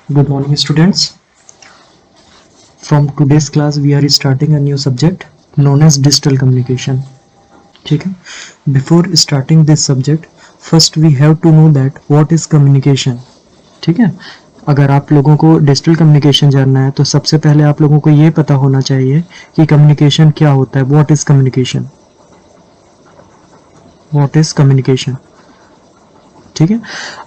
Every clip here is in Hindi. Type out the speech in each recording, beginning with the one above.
Good morning, students. From today's class, we are starting a new subject known as digital communication. ठीक है. Before starting this subject, first we have to know that what is communication. ठीक है. अगर आप लोगों को डिजिटल कम्युनिकेशन जानना है तो सबसे पहले आप लोगों को ये पता होना चाहिए कि कम्युनिकेशन क्या होता है. What is communication? What is communication? ठीक है.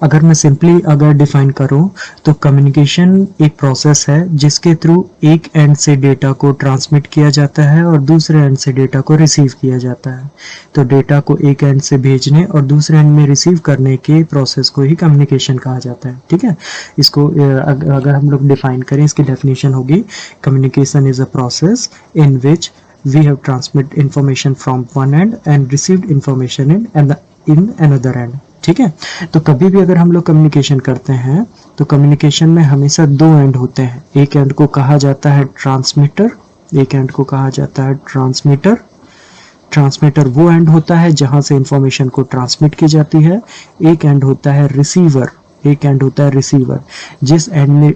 अगर मैं सिंपली अगर डिफाइन करूं तो कम्युनिकेशन एक प्रोसेस है जिसके थ्रू एक एंड से डेटा को ट्रांसमिट किया जाता है और दूसरे एंड से डेटा को रिसीव किया जाता है. तो डेटा को एक एंड से भेजने और दूसरे एंड में रिसीव करने के प्रोसेस को ही कम्युनिकेशन कहा जाता है. ठीक है. इसको अगर हम लोग डिफाइन करें, इसकी डेफिनेशन होगी communication is a process in which we have transmit information from one end and received information in another end. ठीक है. तो कभी भी अगर हम लोग कम्युनिकेशन करते हैं तो कम्युनिकेशन में हमेशा दो एंड होते हैं. एक एंड को कहा जाता है ट्रांसमीटर, एक एंड को कहा जाता है ट्रांसमीटर. ट्रांसमीटर वो एंड होता है जहां से इंफॉर्मेशन को ट्रांसमिट की जाती है. एक एंड होता है रिसीवर, एक एंड होता है रिसीवर. जिस एंड में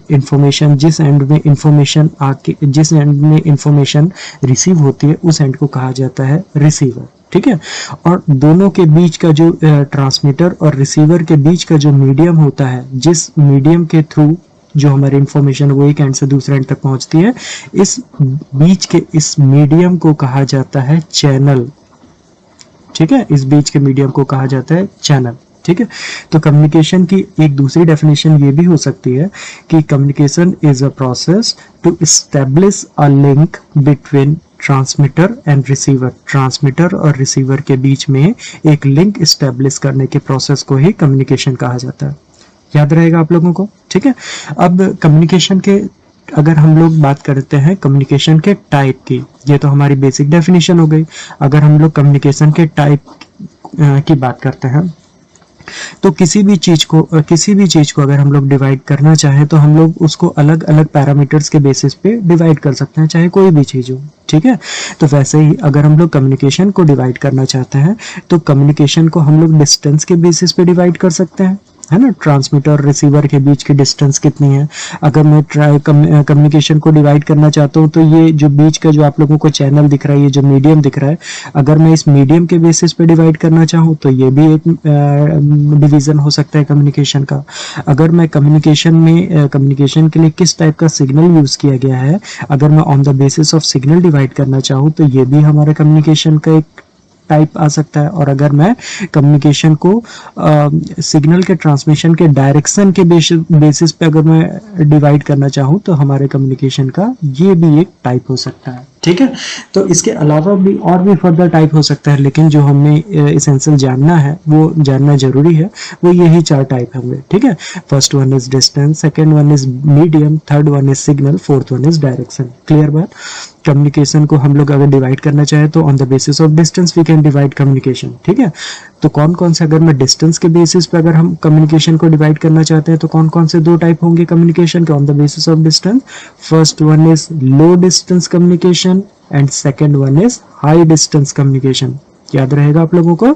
इंफॉर्मेशन रिसीव होती है उस एंड को कहा जाता है रिसीवर. ठीक है. और दोनों के बीच का जो ट्रांसमीटर और रिसीवर के बीच का जो मीडियम होता है, जिस मीडियम के थ्रू जो हमारी इंफॉर्मेशन वो एक एंड से दूसरे एंड तक पहुंचती है, इस बीच के इस मीडियम को कहा जाता है चैनल. ठीक है. इस बीच के मीडियम को कहा जाता है चैनल. ठीक है. तो कम्युनिकेशन की एक दूसरी डेफिनेशन ये भी हो सकती है कि communication is a process to establish a link between transmitter and receiver. Transmitter और रिसीवर के बीच में एक लिंक एस्टैब्लिश करने के प्रोसेस को ही कम्युनिकेशन कहा जाता है. याद रहेगा आप लोगों को. ठीक है. अब कम्युनिकेशन के अगर हम लोग बात करते हैं कम्युनिकेशन के टाइप की, ये तो हमारी बेसिक डेफिनेशन हो गई. अगर हम लोग कम्युनिकेशन के टाइप की बात करते हैं तो किसी भी चीज को अगर हम लोग डिवाइड करना चाहें तो हम लोग उसको अलग अलग पैरामीटर्स के बेसिस पे डिवाइड कर सकते हैं, चाहे कोई भी चीज हो. ठीक है. तो वैसे ही अगर हम लोग कम्युनिकेशन को डिवाइड करना चाहते हैं तो कम्युनिकेशन को हम लोग डिस्टेंस के बेसिस पे डिवाइड कर सकते हैं, है ना. ट्रांसमीटर और रिसीवर के बीच की डिस्टेंस कितनी है. अगर मैं कम्युनिकेशन को डिवाइड करना चाहता हूँ तो ये जो बीच का जो आप लोगों को चैनल दिख रहा है, ये जो मीडियम दिख रहा है, अगर मैं इस मीडियम के बेसिस पे डिवाइड करना चाहूँ तो ये भी एक डिवीजन हो सकता है कम्युनिकेशन का. अगर मैं कम्युनिकेशन के लिए किस टाइप का सिग्नल यूज किया गया है, अगर मैं on the basis of signal divide करना चाहूँ तो ये भी हमारे कम्युनिकेशन का एक टाइप आ सकता है. और अगर मैं कम्युनिकेशन को सिग्नल के ट्रांसमिशन के डायरेक्शन के बेसिस पे अगर मैं डिवाइड करना चाहूँ तो हमारे कम्युनिकेशन का ये भी एक टाइप हो सकता है. ठीक है. तो इसके अलावा भी और भी फर्दर टाइप हो सकता है, लेकिन जो हमें एसेंशियल जानना है, वो जानना जरूरी है, वो यही चार टाइप होंगे. ठीक है. First one is distance, second one is medium, third one is signal, fourth one is direction. Clear बात. कम्युनिकेशन को हम लोग अगर डिवाइड करना चाहे तो on the basis of distance we can divide communication. ठीक है. तो कौन कौन से, अगर मैं डिस्टेंस के बेसिस पे अगर हम कम्युनिकेशन को डिवाइड करना चाहते हैं तो कौन कौन से दो टाइप होंगे कम्युनिकेशन के on the basis of distance. First one is low distance communication and second one is high distance communication. याद रहेगा आप लोगों को.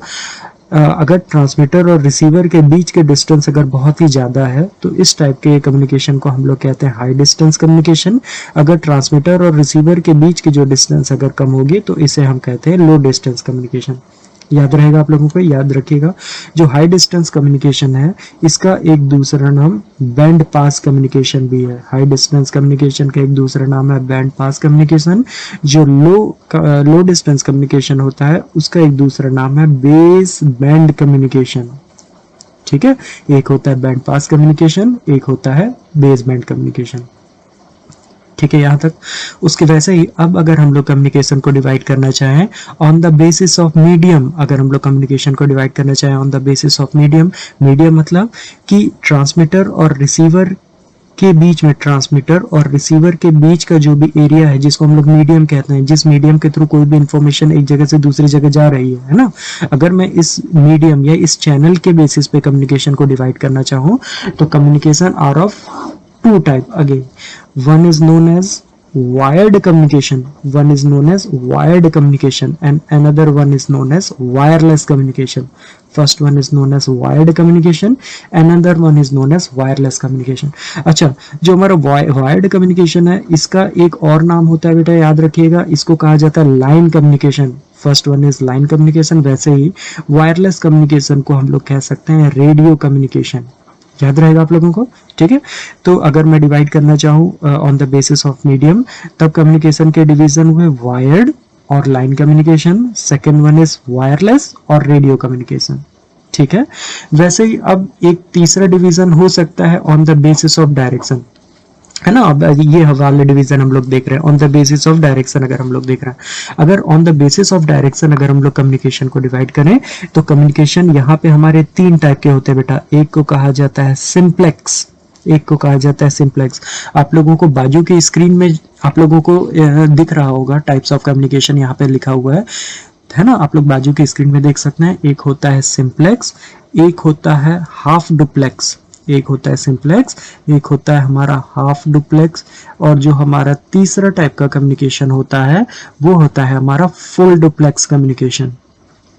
अगर ट्रांसमीटर और रिसीवर के बीच के डिस्टेंस अगर बहुत ही ज्यादा है तो इस टाइप के कम्युनिकेशन को हम लोग कहते हैं हाई डिस्टेंस कम्युनिकेशन. अगर ट्रांसमीटर और रिसीवर के बीच की जो डिस्टेंस अगर कम होगी तो इसे हम कहते हैं लो डिस्टेंस कम्युनिकेशन. याद रहेगा आप लोगों को. याद रखिएगा, जो हाई डिस्टेंस कम्युनिकेशन है इसका एक दूसरा नाम बैंड पास कम्युनिकेशन भी है. हाई डिस्टेंस कम्युनिकेशन का एक दूसरा नाम है बैंड पास कम्युनिकेशन. जो लो डिस्टेंस कम्युनिकेशन होता है उसका एक दूसरा नाम है बेस बैंड कम्युनिकेशन. ठीक है. एक होता है बैंड पास कम्युनिकेशन, एक होता है बेस बैंड कम्युनिकेशन. ठीक है. यहाँ तक. उसके वैसे ही अब अगर हम लोग कम्युनिकेशन को डिवाइड करना चाहें on the basis of medium, अगर हम लोग कम्युनिकेशन को डिवाइड करना चाहें on the basis of medium मतलब कि ट्रांसमीटर और रिसीवर के बीच में, ट्रांसमीटर और रिसीवर के बीच का जो भी एरिया है जिसको हम लोग मीडियम कहते हैं, जिस मीडियम के थ्रू कोई भी इंफॉर्मेशन एक जगह से दूसरी जगह जा रही है ना. अगर मैं इस मीडियम या इस चैनल के बेसिस पे कम्युनिकेशन को डिवाइड करना चाहूँ तो communication are of two type again. One is known as wired communication. One is known as wired communication and another one is known as wireless communication. First one is known as wired communication, another one is known as wireless communication. अच्छा, जो हमारा wired communication है, इसका एक और नाम होता है बेटा, याद रखिएगा, इसको कहा जाता है line communication. First one is line communication. वैसे ही वायरलेस कम्युनिकेशन को हम लोग कह सकते हैं रेडियो कम्युनिकेशन. याद रहेगा आप लोगों को, ठीक है. तो अगर मैं डिवाइड करना चाहूँ on the basis of medium, तब कम्युनिकेशन के डिवीजन हुए वायर्ड और line communication. Second one is wireless और रेडियो कम्युनिकेशन. ठीक है. वैसे ही अब एक तीसरा डिवीजन हो सकता है on the basis of direction, है ना. अब ये वाले डिवीजन हम लोग देख रहे हैं on the basis of direction. अगर हम लोग देख रहे हैं, अगर on the basis of direction अगर हम लोग कम्युनिकेशन को डिवाइड करें, तो कम्युनिकेशन यहाँ पे हमारे 3 टाइप के होते हैं बेटा. एक को कहा जाता है सिंप्लेक्स, एक को कहा जाता है सिंप्लेक्स. आप लोगों को बाजू की स्क्रीन में आप लोगों को दिख रहा होगा टाइप्स ऑफ कम्युनिकेशन, यहाँ पे लिखा हुआ है ना. आप लोग बाजू की स्क्रीन में देख सकते हैं. एक होता है सिंप्लेक्स, एक होता है हाफ डुप्लेक्स. एक होता है सिंप्लेक्स, एक होता है हमारा हाफ डुप्लेक्स, और जो हमारा तीसरा टाइप का कम्युनिकेशन होता है वो होता है हमारा फुल डुप्लेक्स कम्युनिकेशन.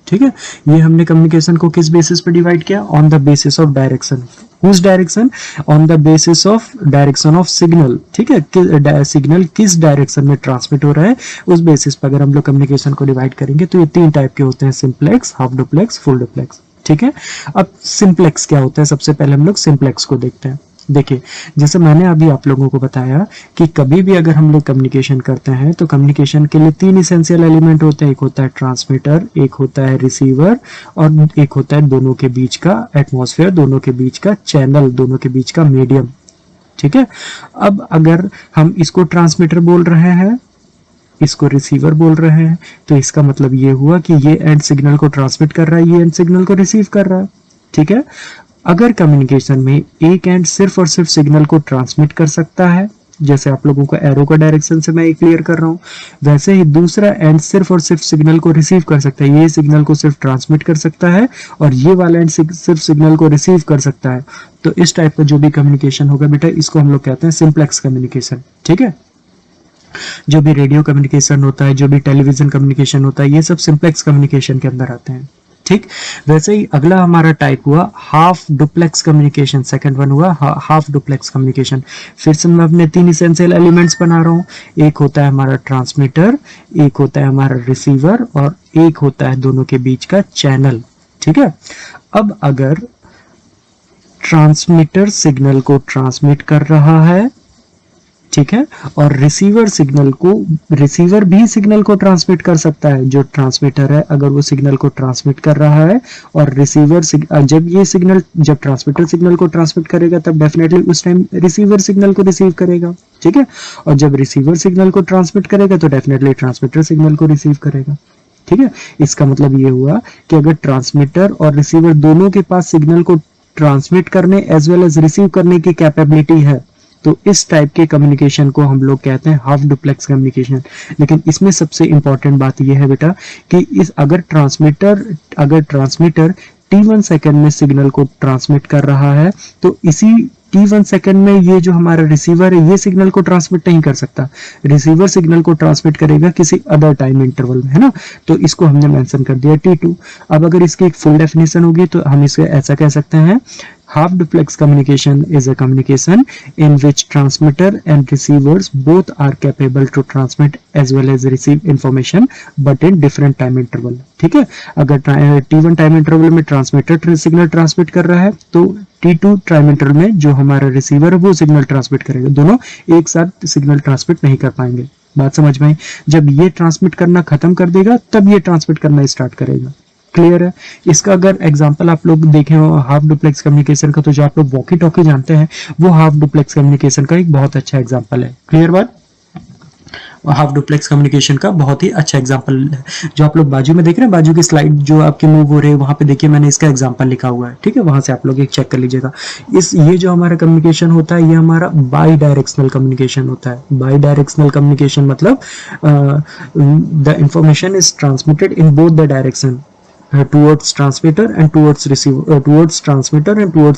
ठीक है. ये हमने कम्युनिकेशन को किस बेसिस पे डिवाइड किया? On the basis of direction. Whose direction? On the basis of direction of signal. ठीक है. सिग्नल किस डायरेक्शन में ट्रांसमिट हो रहा है, उस बेसिस पर अगर हम लोग कम्युनिकेशन को डिवाइड करेंगे तो ये 3 टाइप के होते हैं, simplex, half duplex, full duplex. ठीक है. अब सिंप्लेक्स क्या होता है? सबसे पहले हम लोग सिंप्लेक्स को देखते हैं. देखिए, जैसे मैंने अभी आप लोगों को बताया कि कभी भी अगर हम लोग कम्युनिकेशन करते हैं तो कम्युनिकेशन के लिए 3 इसेंशियल एलिमेंट होते हैं. एक होता है ट्रांसमीटर, एक होता है रिसीवर, और एक होता है दोनों के बीच का एटमॉस्फेयर, दोनों के बीच का चैनल, दोनों के बीच का मीडियम. ठीक है. अब अगर हम इसको ट्रांसमीटर बोल रहे हैं, इसको रिसीवर बोल रहे हैं, तो इसका मतलब ये हुआ कि ये एंड सिग्नल को ट्रांसमिट कर रहा है, ये एंड सिग्नल को रिसीव कर रहा है. ठीक है. अगर कम्युनिकेशन में एक एंड सिर्फ और सिर्फ सिग्नल को ट्रांसमिट कर सकता है, जैसे आप लोगों को एरो का डायरेक्शन से मैं क्लियर कर रहा हूं, वैसे ही दूसरा एंड सिर्फ और सिर्फ सिग्नल को रिसीव कर सकता है. ये सिग्नल को सिर्फ ट्रांसमिट कर सकता है और ये वाला एंड सिर्फ सिग्नल को रिसीव कर सकता है. तो इस टाइप का जो भी कम्युनिकेशन होगा बेटा, इसको हम लोग कहते हैं सिंप्लेक्स कम्युनिकेशन. ठीक है. जो भी रेडियो कम्युनिकेशन होता है, जो भी टेलीविजन कम्युनिकेशन होता है, ये सब सिंप्लेक्स कम्युनिकेशन के अंदर आते हैं. ठीक. वैसे ही अगला हमारा टाइप हुआ half duplex communication. Second one हुआ हाफ डुप्लेक्स कम्युनिकेशन. फिर से मैं अपने 3 इसेंशियल एलिमेंट्स बना रहा हूँ. एक होता है हमारा ट्रांसमीटर, एक होता है हमारा रिसीवर, और एक होता है दोनों के बीच का चैनल. ठीक है. अब अगर ट्रांसमीटर सिग्नल को ट्रांसमिट कर रहा है, ठीक है, और रिसीवर भी सिग्नल को ट्रांसमिट कर सकता है. जो ट्रांसमीटर है अगर वो सिग्नल को ट्रांसमिट कर रहा है, और रिसीवर जब ट्रांसमीटर सिग्नल को ट्रांसमिट करेगा तब डेफिनेटली उस टाइम रिसीवर सिग्नल को रिसीव करेगा. ठीक है. और जब रिसीवर सिग्नल को ट्रांसमिट करेगा तो डेफिनेटली ट्रांसमीटर सिग्नल को रिसीव करेगा. ठीक है. इसका मतलब ये हुआ कि अगर ट्रांसमीटर और रिसीवर दोनों के पास सिग्नल को ट्रांसमिट करने एज वेल एज रिसीव करने की कैपेबिलिटी है, तो इस टाइप के कम्युनिकेशन को हम लोग कहते हैं हाफ डुप्लेक्स कम्युनिकेशन. लेकिन इसमें सबसे इंपॉर्टेंट बात यह है बेटा कि अगर ट्रांसमीटर T1 सेकंड में सिग्नल को ट्रांसमिट कर रहा है, तो इसी T1 सेकंड में ये जो हमारा रिसीवर है ये सिग्नल को ट्रांसमिट नहीं कर सकता. रिसीवर सिग्नल को ट्रांसमिट करेगा किसी अदर टाइम इंटरवल में, है ना. तो इसको हमने मेंशन कर दिया T2. अब अगर इसकी एक फुल डेफिनेशन होगी तो हम इसे ऐसा कह सकते हैं, half duplex communication is a communication in which transmitter and receivers both are capable to transmit as well as receive information but in different time interval. ठीक है. अगर T1 टाइम इंटरवल में ट्रांसमीटर सिग्नल ट्रांसमिट कर रहा है, तो T2 टाइम इंटरवल में जो हमारा रिसीवर है वो सिग्नल ट्रांसमिट करेगा. दोनों एक साथ सिग्नल ट्रांसमिट नहीं कर पाएंगे. बात समझ में आई? जब ये ट्रांसमिट करना खत्म कर देगा तब ये ट्रांसमिट करना स्टार्ट करेगा. क्लियर है? इसका अगर एग्जांपल आप लोग देखें हाफ डुप्लेक्स कम्युनिकेशन का, तो जो आप लोग वॉकी टॉकी जानते हैं वो हाफ डुप्लेक्स कम्युनिकेशन का एक बहुत अच्छा एग्जांपल है. क्लियर बात? हाफ डुप्लेक्स कम्युनिकेशन का बहुत ही अच्छा एग्जांपल है. जो आप लोग बाजू में देख रहे हैं, बाजू की स्लाइड जो आपकी मूव हो रही है, वहां पे देखिए मैंने इसका एग्जांपल लिखा हुआ है. ठीक है. वहां से आप लोग एक चेक कर लीजिएगा. ये जो हमारा कम्युनिकेशन होता है ये हमारा बाई डायरेक्शनल कम्युनिकेशन होता है. बाई डायरेक्शनल कम्युनिकेशन मतलब the information is transmitted in both the direction. towards transmitter and towards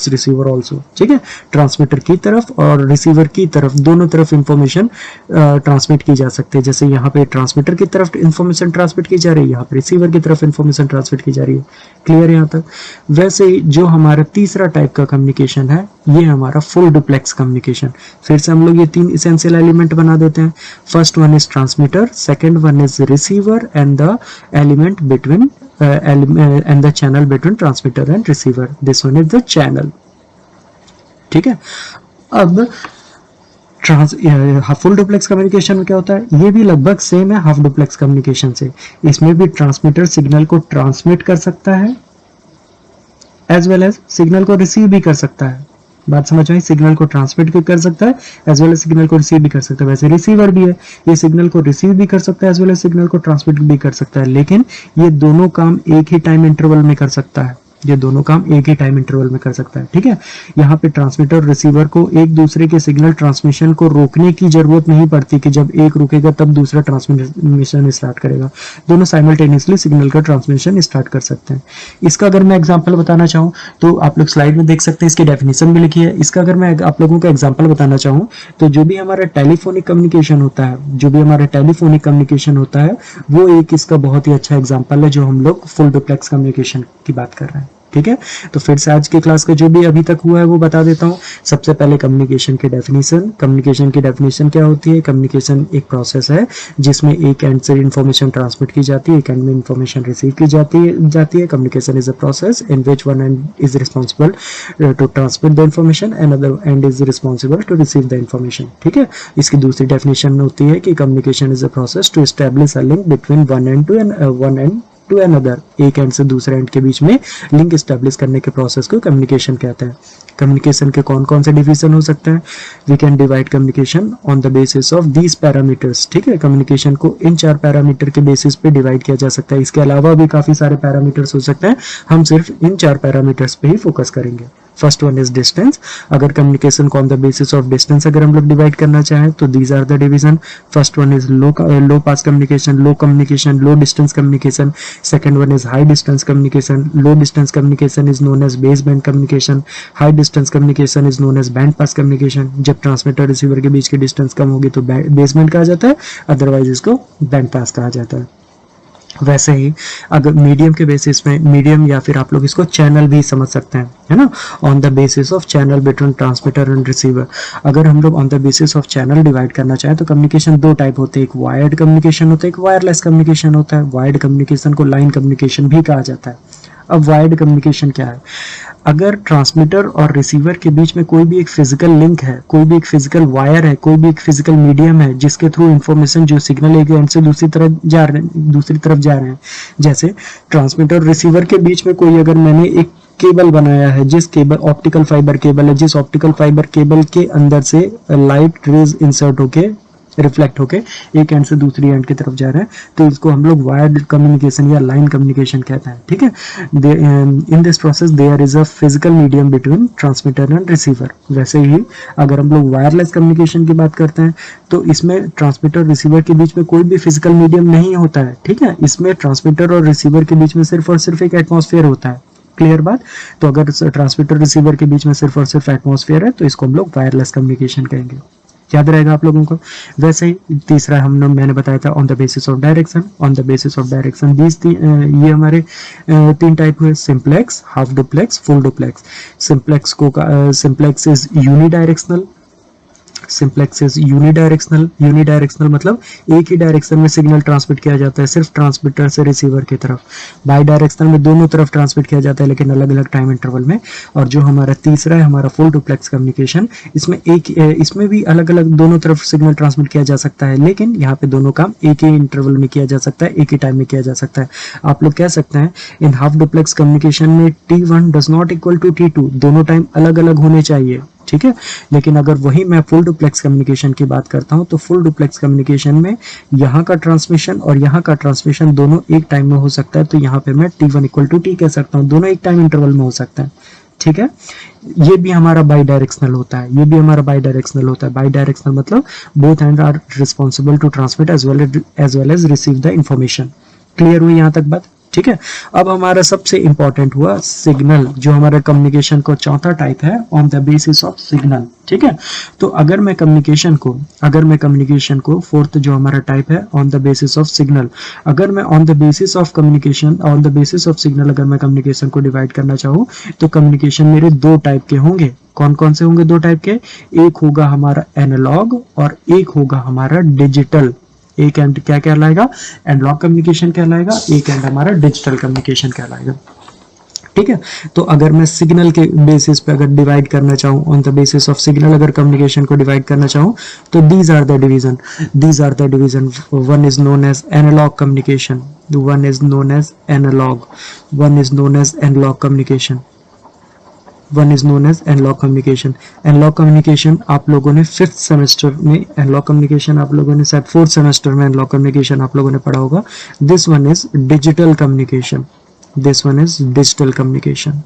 receiver also, ठीक है, ट्रांसमीटर की तरफ और रिसीवर की तरफ, दोनों तरफ इंफॉर्मेशन ट्रांसमिट की जा सकती है। जैसे यहाँ पे ट्रांसमीटर की तरफ इंफॉर्मेशन ट्रांसमिट की जा रही है, यहाँ पे रिसीवर की तरफ इंफॉर्मेशन ट्रांसमिट की जा रही है। क्लियर यहाँ तक? वैसे ही जो हमारा तीसरा टाइप का कम्युनिकेशन है, ये हमारा फुल डुप्लेक्स कम्युनिकेशन। फिर से हम लोग ये 3 इसेंशियल एलिमेंट बना देते हैं। First one is transmitter, second one is receiver and the element between and the channel between transmitter and receiver. This one is the channel. ठीक है। अब फुल डुप्लेक्स कम्युनिकेशन में क्या होता है, ये भी लगभग सेम है हाफ डुप्लेक्स कम्युनिकेशन से। इसमें भी ट्रांसमीटर सिग्नल को ट्रांसमिट कर सकता है एज वेल एज सिग्नल को रिसीव भी कर सकता है। बात समझ आई? सिग्नल को ट्रांसमिट भी कर सकता है एज वेल एज सिग्नल को रिसीव भी कर सकता है। वैसे रिसीवर भी है, ये सिग्नल को रिसीव भी कर सकता है एज वेल एज सिग्नल को ट्रांसमिट भी कर सकता है, लेकिन ये दोनों काम एक ही टाइम इंटरवल में कर सकता है। ये दोनों काम एक ही टाइम इंटरवल में कर सकता है। ठीक है, यहाँ पे ट्रांसमीटर और रिसीवर को एक दूसरे के सिग्नल ट्रांसमिशन को रोकने की जरूरत नहीं पड़ती कि जब एक रुकेगा तब दूसरा ट्रांसमिशन स्टार्ट करेगा। दोनों साइमल्टेनियसली सिग्नल का ट्रांसमिशन स्टार्ट कर सकते हैं। इसका अगर मैं एग्जांपल बताना चाहूँ तो आप लोग स्लाइड में देख सकते हैं, इसकी डेफिनेशन भी लिखी है। इसका अगर मैं आप लोगों को एग्जाम्पल बताना चाहूँ तो जो भी हमारा टेलीफोनिक कम्युनिकेशन होता है, वो एक इसका बहुत ही अच्छा एग्जाम्पल है, जो हम लोग फुल डुप्लेक्स कम्युनिकेशन की बात कर रहे हैं। ठीक है, तो फिर से आज के क्लास का जो भी अभी तक हुआ है वो बता देता हूँ। सबसे पहले कम्युनिकेशन की डेफिनेशन क्या होती है? कम्युनिकेशन एक प्रोसेस है जिसमें एक एंड से इंफॉर्मेशन ट्रांसमिट की जाती है, एक एंड में इंफॉर्मेशन रिसीव की जाती है। Communication is a process in which one end is responsible to transmit the information and other end is responsible to receive the information. ठीक है, इसकी दूसरी डेफिनेशन होती है कि communication is a process to establish a link between one end to another, एक एंड से दूसरे एंड के बीच में लिंक एस्टैब्लिश करने के प्रोसेस को कम्युनिकेशन कहते हैं। कम्युनिकेशन के कौन कौन से डिवीजन हो सकते हैं? We can divide communication on the basis of these parameters. ठीक है, कम्युनिकेशन को इन 4 पैरामीटर के बेसिस पे डिवाइड किया जा सकता है। इसके अलावा भी काफी सारे पैरामीटर्स हो सकते हैं, हम सिर्फ इन 4 पैरामीटर्स पे ही फोकस करेंगे। First one is distance. अगर कम्युनिकेशन को on the basis of distance अगर हम लोग डिवाइड करना चाहें तो these are the division. First one is low pass communication, low distance communication. Second one is high distance communication. Low distance communication is known as base band communication. High distance communication is known as band pass communication. जब ट्रांसमीटर रिसीवर के बीच की डिस्टेंस कम होगी तो बेस बैंड कहा जाता है, अदरवाइज इसको बैंड पास कहा जाता है। वैसे ही अगर मीडियम के बेसिस में, मीडियम या फिर आप लोग इसको चैनल भी समझ सकते हैं, है ना, on the basis of channel between transmitter and receiver. अगर हम लोग on the basis of channel divide करना चाहें तो कम्युनिकेशन 2 टाइप होते हैं, एक वायर्ड कम्युनिकेशन होता है, एक वायरलेस कम्युनिकेशन होता है। वायर्ड कम्युनिकेशन को लाइन कम्युनिकेशन भी कहा जाता है। अब वायर्ड कम्युनिकेशन क्या है? अगर ट्रांसमीटर और रिसीवर के बीच में कोई भी एक फिजिकल लिंक है, कोई भी एक फिजिकल वायर है, कोई भी एक फिजिकल मीडियम है जिसके थ्रू इंफॉर्मेशन, जो सिग्नल एक एंड से दूसरी तरफ जा रहे हैं, जैसे ट्रांसमीटर और रिसीवर के बीच में कोई अगर मैंने एक केबल बनाया है, जिस केबल ऑप्टिकल फाइबर केबल है, जिस ऑप्टिकल फाइबर केबल के अंदर से लाइट रेज इंसर्ट होके रिफ्लेक्ट होके एक एंड से दूसरी एंड की तरफ जा रहे हैं, तो इसको हम लोग वायर्ड कम्युनिकेशन या लाइन कम्युनिकेशन कहते हैं। ठीक है, in this process there is a physical medium between transmitter and receiver. वैसे ही अगर हम लोग वायरलेस कम्युनिकेशन की बात करते हैं तो इसमें ट्रांसमीटर और रिसीवर के बीच में कोई भी फिजिकल मीडियम नहीं होता है। ठीक है, इसमें ट्रांसमीटर और रिसीवर के बीच में सिर्फ और सिर्फ एक एटमॉस्फेयर होता है। क्लियर बात? तो अगर ट्रांसमीटर रिसीवर के बीच में सिर्फ और सिर्फ एटमॉस्फेयर है तो इसको हम लोग वायरलेस कम्युनिकेशन कहेंगे। याद रहेगा आप लोगों को। वैसे ही तीसरा मैंने बताया था on the basis of direction. On the basis of direction ये हमारे 3 टाइप हुए, simplex, half duplex, full duplex. Simplex is unidirectional. Unidirectional मतलब एक ही डायरेक्शन में सिग्नल ट्रांसमिट किया जाता है, सिर्फ ट्रांसमीटर से रिसीवर की तरफ। बाई डायरेक्शनल में दोनों तरफ ट्रांसमिट किया जाता है, लेकिन अलग अलग टाइम इंटरवल में। और जो हमारा तीसरा है, हमारा फुल डुप्लेक्स कम्युनिकेशन, इसमें भी अलग अलग दोनों तरफ सिग्नल ट्रांसमिट किया जा सकता है, लेकिन यहाँ पे दोनों काम एक ही इंटरवल में किया जा सकता है, एक ही टाइम में किया जा सकता है। आप लोग कह सकते हैं इन हाफ डुप्लेक्स कम्युनिकेशन में T1 does not equal to T2, दोनों टाइम अलग अलग होने चाहिए। ठीक है, लेकिन अगर वही मैं फुल डुप्लेक्स कम्युनिकेशन की बात करता हूं तो फुल डुप्लेक्स कम्युनिकेशन में यहाँ का ट्रांसमिशन और यहाँ का ट्रांसमिशन दोनों एक टाइम में हो सकता है, तो यहाँ पे मैं T1 इक्वल टू T कह सकता हूँ, दोनों एक टाइम इंटरवल में हो सकता है। ठीक है, ये भी हमारा बाई डायरेक्शनल होता है। बाई डायरेक्शनल मतलब both hand are responsible to transmit as well as receive the information. Clear हुई यहाँ तक बात? ठीक है। अब हमारा सबसे इंपॉर्टेंट हुआ सिग्नल, जो हमारा कम्युनिकेशन का चौथा टाइप है, on the basis of signal. ठीक है, तो अगर मैं कम्युनिकेशन को फोर्थ जो हमारा टाइप है, on the basis of signal, अगर मैं on the basis of communication, on the basis of signal अगर मैं कम्युनिकेशन को डिवाइड करना चाहूँ, तो कम्युनिकेशन मेरे दो टाइप के होंगे। कौन कौन से होंगे दो टाइप के? एक होगा हमारा एनालॉग और एक होगा हमारा डिजिटल। एक एंड क्या कहलाएगा? एनालॉग कम्युनिकेशन कहलाएगा, एक एंड हमारा डिजिटल कम्युनिकेशन कहलाएगा। ठीक है, तो अगर मैं सिग्नल के बेसिस पे अगर डिवाइड करना चाहूँ, on the basis of signal अगर कम्युनिकेशन को डिवाइड करना चाहूँ, तो these are the division. One is known as analog communication, one is known as analog, one is known as analog communication, one is known as analog communication. Analog communication आप लोगों ने फिफ्थ सेमेस्टर में, एनालॉग कम्युनिकेशन आप लोगों ने शायद फोर्थ सेमेस्टर में एनालॉग कम्युनिकेशन आप लोगों ने पढ़ा होगा। This one is digital communication, this one is digital communication.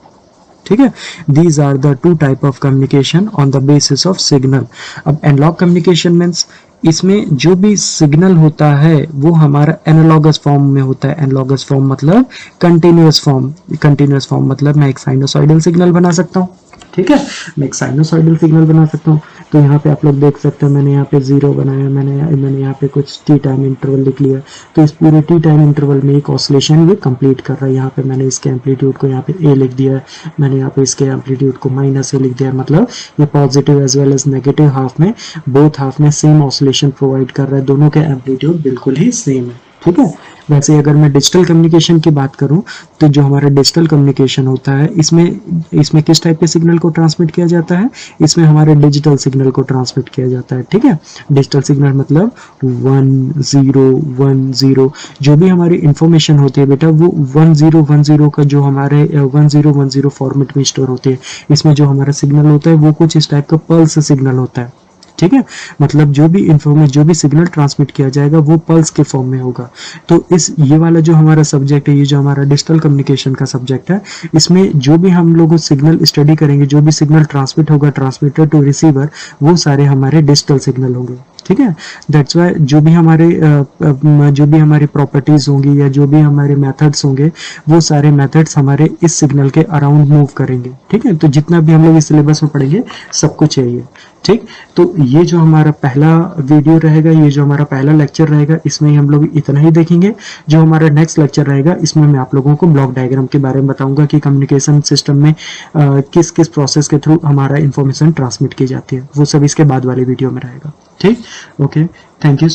ठीक है, these are the two type of communication on the basis of signal. अब एनालॉग कम्युनिकेशन मीन्स इसमें जो भी सिग्नल होता है वो हमारा एनालॉगस फॉर्म में होता है। एनालॉगस फॉर्म मतलब कंटिन्यूअस फॉर्म, कंटिन्यूअस फॉर्म मतलब मैं एक साइनोसॉइडल सिग्नल बना सकता हूँ। ठीक है, मैं एक साइनोसॉइडल सिग्नल बना सकता हूँ। तो यहाँ पे आप लोग देख सकते हो, मैंने यहाँ पे 0 बनाया, मैंने यहाँ पे कुछ टी टाइम इंटरवल लिख लिया। तो इस पूरे टी टाइम इंटरवल में एक ऑसिलेशन ये कंप्लीट कर रहा है। यहाँ पे मैंने इसके एम्पलीट्यूड को यहाँ पे ए लिख दिया है, मैंने यहाँ पे इसके एम्पलीट्यूड को -a लिख दिया है। मतलब ये positive as well as negative half में, बोथ हाफ में सेम ऑसिलेशन प्रोवाइड कर रहा है, दोनों के एम्पलीट्यूड बिल्कुल ही सेम है। ठीक है, वैसे अगर मैं डिजिटल कम्युनिकेशन की बात करूं, तो जो हमारा डिजिटल कम्युनिकेशन होता है, इसमें किस टाइप के सिग्नल को ट्रांसमिट किया जाता है? इसमें हमारे डिजिटल सिग्नल को ट्रांसमिट किया जाता है। ठीक है, डिजिटल सिग्नल मतलब 1 0 1 0, जो भी हमारी इंफॉर्मेशन होती है बेटा, वो 1010 का जो हमारे 1010 फॉर्मेट में स्टोर होती है। इसमें जो हमारा सिग्नल होता है वो कुछ इस टाइप का पल्स सिग्नल होता है। ठीक है, मतलब जो भी इंफॉर्मेशन, जो भी सिग्नल ट्रांसमिट किया जाएगा वो पल्स के फॉर्म में होगा। तो ये वाला जो हमारा सब्जेक्ट है, ये जो हमारा डिजिटल कम्युनिकेशन का सब्जेक्ट है, इसमें जो भी हम लोग सिग्नल स्टडी करेंगे, जो भी सिग्नल ट्रांसमिट होगा ट्रांसमीटर टू रिसीवर, वो सारे हमारे डिजिटल सिग्नल होंगे। ठीक है, दैट्स वाई जो भी हमारी प्रॉपर्टीज होंगी या जो भी हमारे मेथड्स होंगे, वो सारे मेथड्स हमारे इस सिग्नल के अराउंड मूव करेंगे। ठीक है, तो जितना भी हम लोग इस सिलेबस में पढ़ेंगे सब कुछ है ये। ठीक, तो ये जो हमारा पहला वीडियो रहेगा, ये जो हमारा पहला लेक्चर रहेगा, इसमें हम लोग इतना ही देखेंगे। जो हमारा नेक्स्ट लेक्चर रहेगा, इसमें मैं आप लोगों को ब्लॉक डायग्राम के बारे में बताऊंगा कि कम्युनिकेशन सिस्टम में किस किस प्रोसेस के थ्रू हमारा इंफॉर्मेशन ट्रांसमिट की जाती है। वो सब इसके बाद वाले वीडियो में रहेगा। ठीक, ओके, थैंक यू।